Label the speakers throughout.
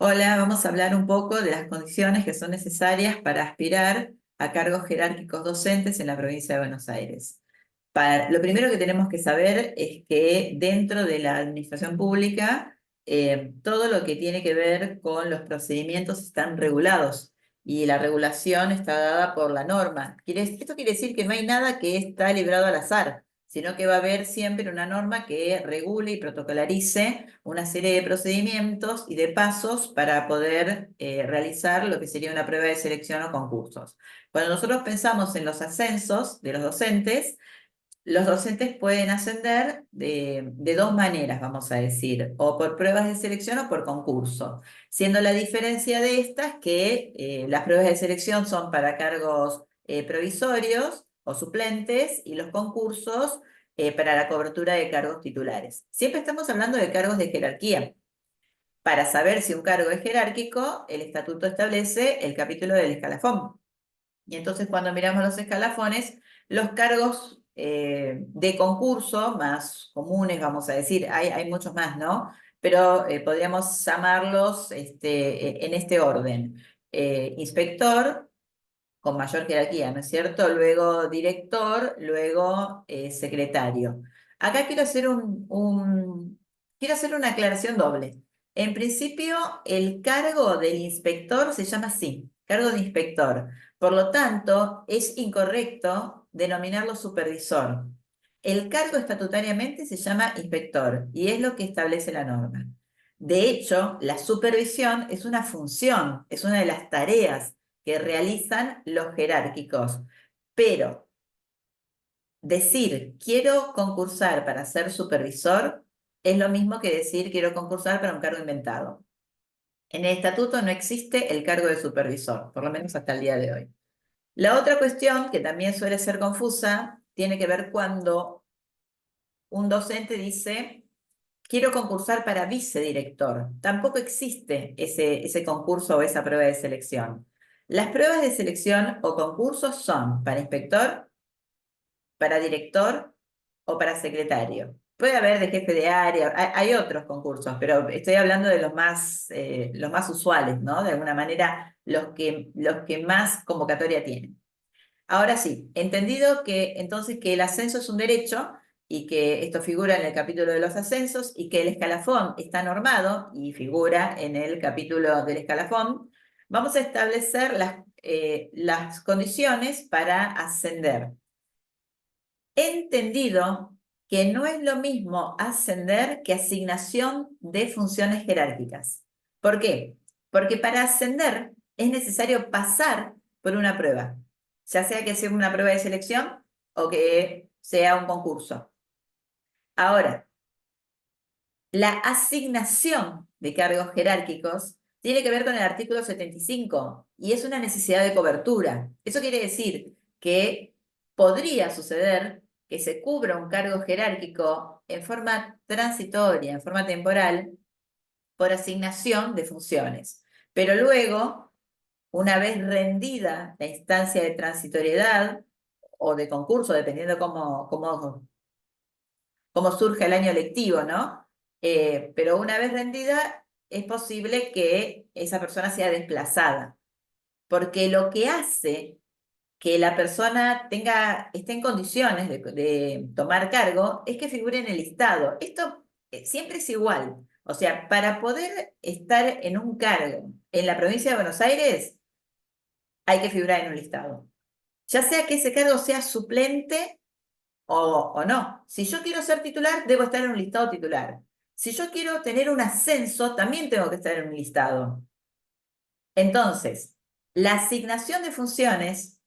Speaker 1: Hola, vamos a hablar un poco de las condiciones que son necesarias para aspirar a cargos jerárquicos docentes en la provincia de Buenos Aires. Lo primero que tenemos que saber es que dentro de la administración pública, todo lo que tiene que ver con los procedimientos están regulados y la regulación está dada por la norma. Esto quiere decir que no hay nada que está librado al azar, sino que va a haber siempre una norma que regule y protocolarice una serie de procedimientos y de pasos para poder realizar lo que sería una prueba de selección o concursos. Cuando nosotros pensamos en los ascensos de los docentes pueden ascender de dos maneras, vamos a decir, o por pruebas de selección o por concurso, siendo la diferencia de estas que las pruebas de selección son para cargos provisorios o suplentes y los concursos para la cobertura de cargos titulares. Siempre estamos hablando de cargos de jerarquía. Para saber si un cargo es jerárquico, el estatuto establece el capítulo del escalafón. Y entonces cuando miramos los escalafones, los cargos de concurso más comunes, vamos a decir, hay muchos más, ¿no? Pero podríamos llamarlos en este orden. Inspector, con mayor jerarquía, ¿no es cierto? Luego director, luego secretario. Acá quiero hacer una aclaración doble. En principio, el cargo del inspector se llama así, cargo de inspector. Por lo tanto, es incorrecto denominarlo supervisor. El cargo estatutariamente se llama inspector y es lo que establece la norma. De hecho, la supervisión es una función, es una de las tareas que realizan los jerárquicos. Pero decir quiero concursar para ser supervisor es lo mismo que decir quiero concursar para un cargo inventado. En el estatuto no existe el cargo de supervisor, por lo menos hasta el día de hoy. La otra cuestión, que también suele ser confusa, tiene que ver cuando un docente dice quiero concursar para vicedirector. Tampoco existe ese concurso o esa prueba de selección. Las pruebas de selección o concursos son para inspector, para director o para secretario. Puede haber de jefe de área, hay otros concursos, pero estoy hablando de los más usuales, ¿no? De alguna manera, los que más convocatoria tienen. Ahora sí, entendido que entonces que el ascenso es un derecho y que esto figura en el capítulo de los ascensos y que el escalafón está normado y figura en el capítulo del escalafón, vamos a establecer las condiciones para ascender. Entendido que no es lo mismo ascender que asignación de funciones jerárquicas. ¿Por qué? Porque para ascender es necesario pasar por una prueba, ya sea que sea una prueba de selección o que sea un concurso. Ahora, la asignación de cargos jerárquicos tiene que ver con el artículo 75 y es una necesidad de cobertura. Eso quiere decir que podría suceder que se cubra un cargo jerárquico en forma transitoria, en forma temporal, por asignación de funciones. Pero luego, una vez rendida la instancia de transitoriedad o de concurso, dependiendo cómo surge el año lectivo, ¿no? Pero una vez rendida, es posible que esa persona sea desplazada, porque lo que hace que la persona esté en condiciones de tomar cargo es que figure en el listado. Esto siempre es igual. O sea, para poder estar en un cargo en la provincia de Buenos Aires, hay que figurar en un listado. Ya sea que ese cargo sea suplente o no. Si yo quiero ser titular, debo estar en un listado titular. Si yo quiero tener un ascenso, también tengo que estar en un listado. Entonces, la asignación de funciones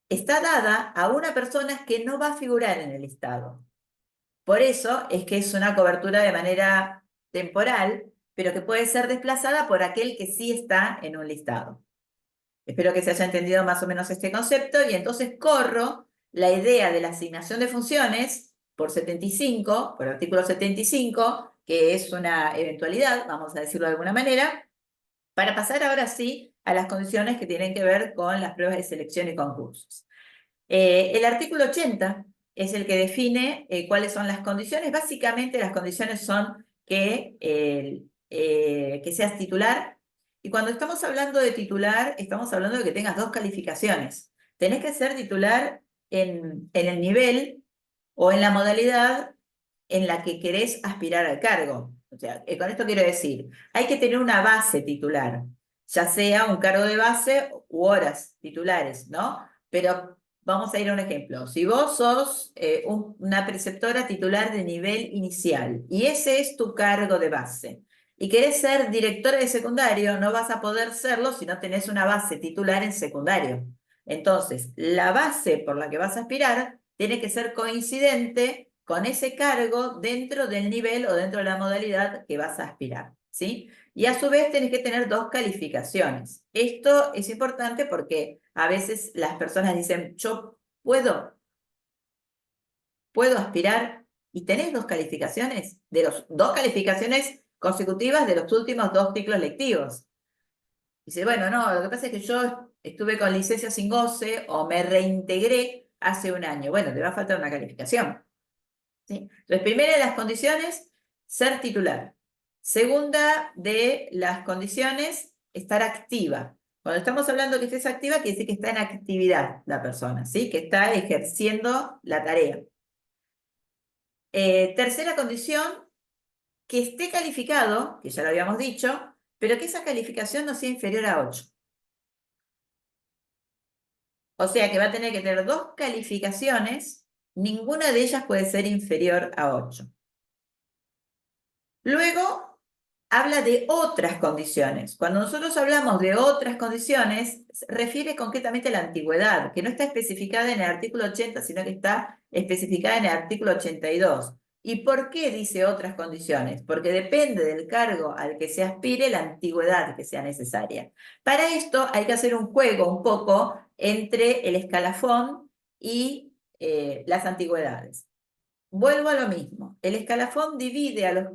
Speaker 1: está dada a una persona que no va a figurar en el listado. Por eso es que es una cobertura de manera temporal, pero que puede ser desplazada por aquel que sí está en un listado. Espero que se haya entendido más o menos este concepto y entonces corro la idea de la asignación de funciones por 75, por artículo 75, que es una eventualidad, vamos a decirlo de alguna manera, para pasar ahora sí a las condiciones que tienen que ver con las pruebas de selección y concursos. El artículo 80 es el que define cuáles son las condiciones. Básicamente las condiciones son que que seas titular. Y cuando estamos hablando de titular, estamos hablando de que tengas 2 calificaciones. Tenés que ser titular en el nivel o en la modalidad en la que querés aspirar al cargo. O sea, con esto quiero decir, hay que tener una base titular, ya sea un cargo de base u horas titulares, ¿no? Pero vamos a ir a un ejemplo. Si vos sos una preceptora titular de nivel inicial y ese es tu cargo de base y querés ser directora de secundario, no vas a poder serlo si no tenés una base titular en secundario. Entonces, la base por la que vas a aspirar tiene que ser coincidente con ese cargo dentro del nivel o dentro de la modalidad que vas a aspirar, ¿sí? Y a su vez tenés que tener 2 calificaciones. Esto es importante porque a veces las personas dicen, yo puedo aspirar y tenés 2 calificaciones, de los 2 calificaciones consecutivas de los últimos 2 ciclos lectivos. Dice, bueno, no, lo que pasa es que yo estuve con licencia sin goce o me reintegré hace un año. Bueno, te va a faltar una calificación. ¿Sí? Entonces, primera de las condiciones, ser titular. Segunda de las condiciones, estar activa. Cuando estamos hablando que estés activa, quiere decir que está en actividad la persona, ¿sí? Que está ejerciendo la tarea. Tercera condición, que esté calificado, que ya lo habíamos dicho, pero que esa calificación no sea inferior a 8. O sea que va a tener que tener 2 calificaciones, ninguna de ellas puede ser inferior a 8. Luego, habla de otras condiciones. Cuando nosotros hablamos de otras condiciones, se refiere concretamente a la antigüedad, que no está especificada en el artículo 80, sino que está especificada en el artículo 82. ¿Y por qué dice otras condiciones? Porque depende del cargo al que se aspire la antigüedad que sea necesaria. Para esto hay que hacer un juego un poco entre el escalafón y las antigüedades. Vuelvo a lo mismo. El escalafón divide a los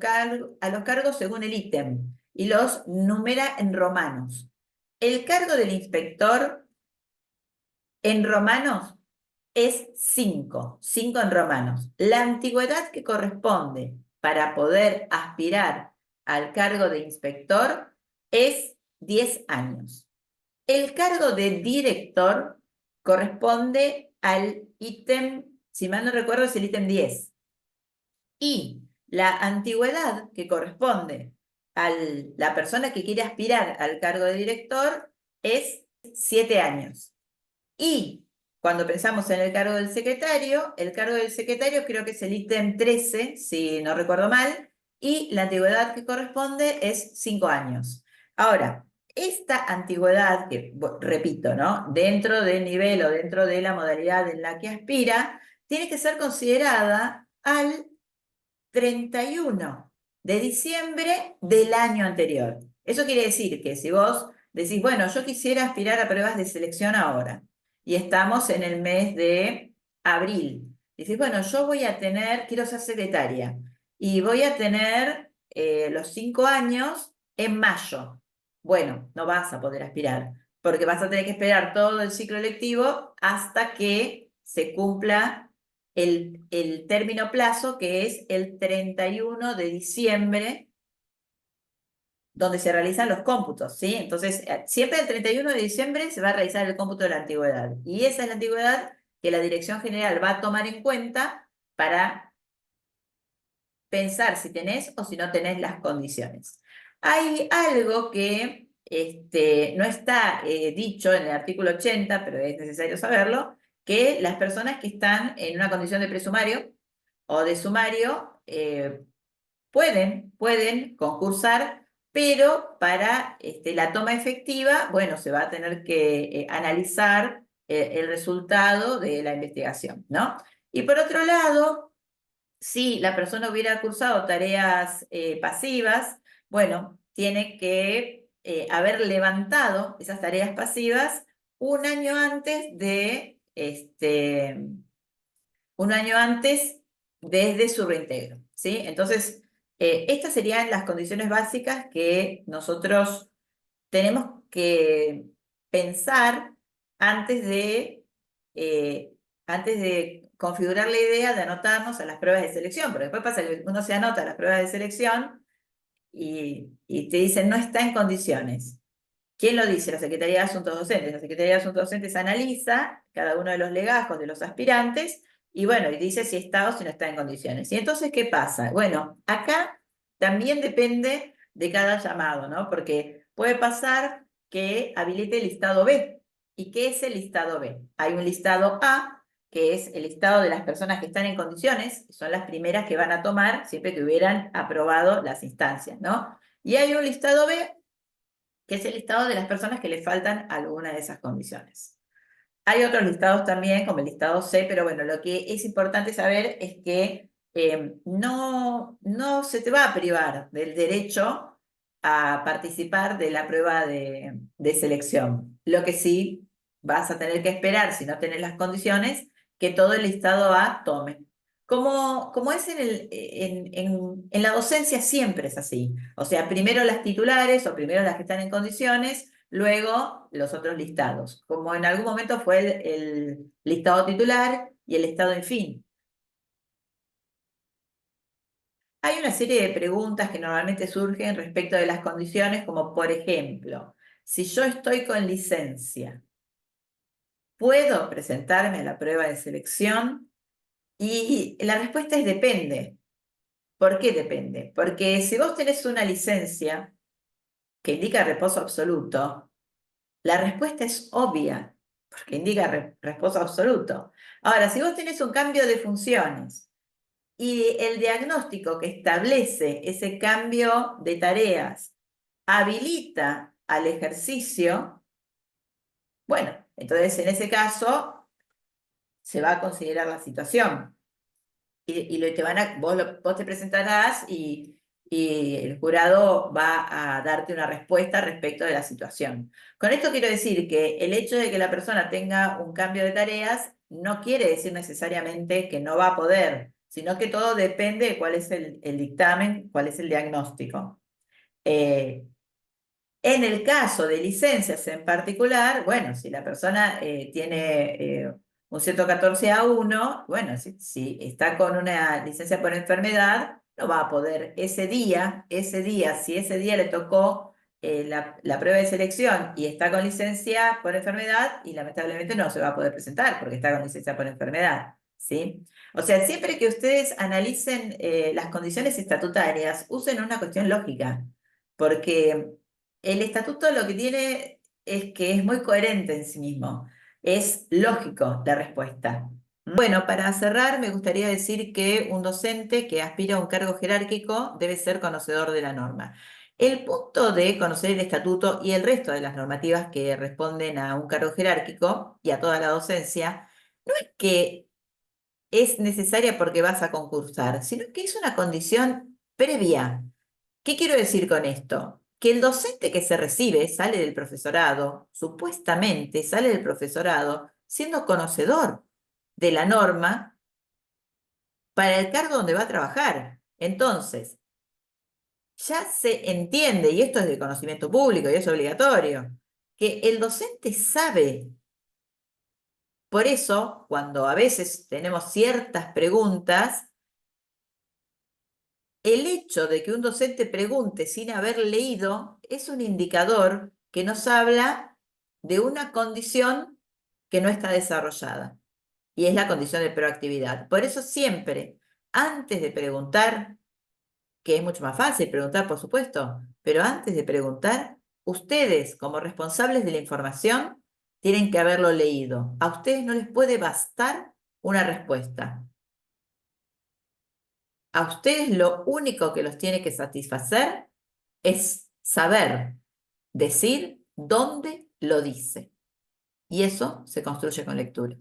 Speaker 1: cargos según el ítem y los numera en romanos. El cargo del inspector en romanos es 5, 5 en romanos. La antigüedad que corresponde para poder aspirar al cargo de inspector es 10 años. El cargo de director corresponde al ítem, si mal no recuerdo, es el ítem 10. Y la antigüedad que corresponde a la persona que quiere aspirar al cargo de director es 7 años. Y cuando pensamos en el cargo del secretario creo que es el ítem 13, si no recuerdo mal, y la antigüedad que corresponde es 5 años. Ahora, esta antigüedad, que repito, ¿no? Dentro del nivel o dentro de la modalidad en la que aspira, tiene que ser considerada al 31 de diciembre del año anterior. Eso quiere decir que si vos decís, bueno, yo quisiera aspirar a pruebas de selección ahora, y estamos en el mes de abril, decís, bueno, yo quiero ser secretaria, y voy a tener los 5 años en mayo. Bueno, no vas a poder aspirar, porque vas a tener que esperar todo el ciclo lectivo hasta que se cumpla el término plazo, que es el 31 de diciembre, donde se realizan los cómputos, ¿sí? Entonces, siempre el 31 de diciembre se va a realizar el cómputo de la antigüedad. Y esa es la antigüedad que la Dirección General va a tomar en cuenta para pensar si tenés o si no tenés las condiciones. Hay algo que no está dicho en el artículo 80, pero es necesario saberlo, que las personas que están en una condición de presumario o de sumario pueden concursar, pero para la toma efectiva, bueno, se va a tener que analizar el resultado de la investigación, ¿no? Y por otro lado, si la persona hubiera cursado tareas pasivas, bueno, tiene que haber levantado esas tareas pasivas un año antes un año antes desde su reintegro, ¿sí? Entonces, estas serían las condiciones básicas que nosotros tenemos que pensar antes eh, antes de configurar la idea de anotarnos a las pruebas de selección, porque después pasa que uno se anota a las pruebas de selección y te dicen no está en condiciones. ¿Quién lo dice? La Secretaría de Asuntos Docentes. La Secretaría de Asuntos Docentes analiza cada uno de los legajos de los aspirantes y bueno, y dice si está o si no está en condiciones. ¿Y entonces qué pasa? Bueno, acá también depende de cada llamado, ¿no? Porque puede pasar que habilite el listado B. ¿Y qué es el listado B? Hay un listado A, que es el listado de las personas que están en condiciones, son las primeras que van a tomar siempre que hubieran aprobado las instancias, ¿no? Y hay un listado B que es el listado de las personas que le faltan alguna de esas condiciones. Hay otros listados también, como el listado C, pero bueno, lo que es importante saber es que no se te va a privar del derecho a participar de la prueba de selección. Lo que sí vas a tener que esperar, si no tenés las condiciones, que todo el listado A tome. Como es en la docencia siempre es así. O sea, primero las titulares o primero las que están en condiciones, luego los otros listados. Como en algún momento fue el listado titular y el listado en fin. Hay una serie de preguntas que normalmente surgen respecto de las condiciones, como por ejemplo, si yo estoy con licencia, ¿puedo presentarme a la prueba de selección? Y la respuesta es depende. ¿Por qué depende? Porque si vos tenés una licencia que indica reposo absoluto, la respuesta es obvia, porque indica reposo absoluto. Ahora, si vos tenés un cambio de funciones y el diagnóstico que establece ese cambio de tareas habilita al ejercicio, bueno, entonces en ese caso se va a considerar la situación. Te van a, vos te presentarás y el jurado va a darte una respuesta respecto de la situación. Con esto quiero decir que el hecho de que la persona tenga un cambio de tareas no quiere decir necesariamente que no va a poder, sino que todo depende de cuál es el dictamen, cuál es el diagnóstico. Eh, en el caso de licencias en particular, bueno, si la persona tiene un 114A1, bueno, si está con una licencia por enfermedad, no va a poder si ese día le tocó la prueba de selección y está con licencia por enfermedad, y lamentablemente no se va a poder presentar porque está con licencia por enfermedad, ¿sí? O sea, siempre que ustedes analicen las condiciones estatutarias, usen una cuestión lógica, porque el estatuto lo que tiene es que es muy coherente en sí mismo. Es lógico la respuesta. Bueno, para cerrar, me gustaría decir que un docente que aspira a un cargo jerárquico debe ser conocedor de la norma. El punto de conocer el estatuto y el resto de las normativas que responden a un cargo jerárquico y a toda la docencia, no es que es necesaria porque vas a concursar, sino que es una condición previa. ¿Qué quiero decir con esto? Que el docente que se recibe sale del profesorado, supuestamente sale del profesorado siendo conocedor de la norma para el cargo donde va a trabajar. Entonces, ya se entiende, y esto es de conocimiento público y es obligatorio, que el docente sabe. Por eso, cuando a veces tenemos ciertas preguntas, el hecho de que un docente pregunte sin haber leído es un indicador que nos habla de una condición que no está desarrollada, y es la condición de proactividad. Por eso siempre, antes de preguntar, que es mucho más fácil preguntar, por supuesto, pero antes de preguntar, ustedes, como responsables de la información, tienen que haberlo leído. A ustedes no les puede bastar una respuesta. A ustedes lo único que los tiene que satisfacer es saber decir dónde lo dice. Y eso se construye con lectura.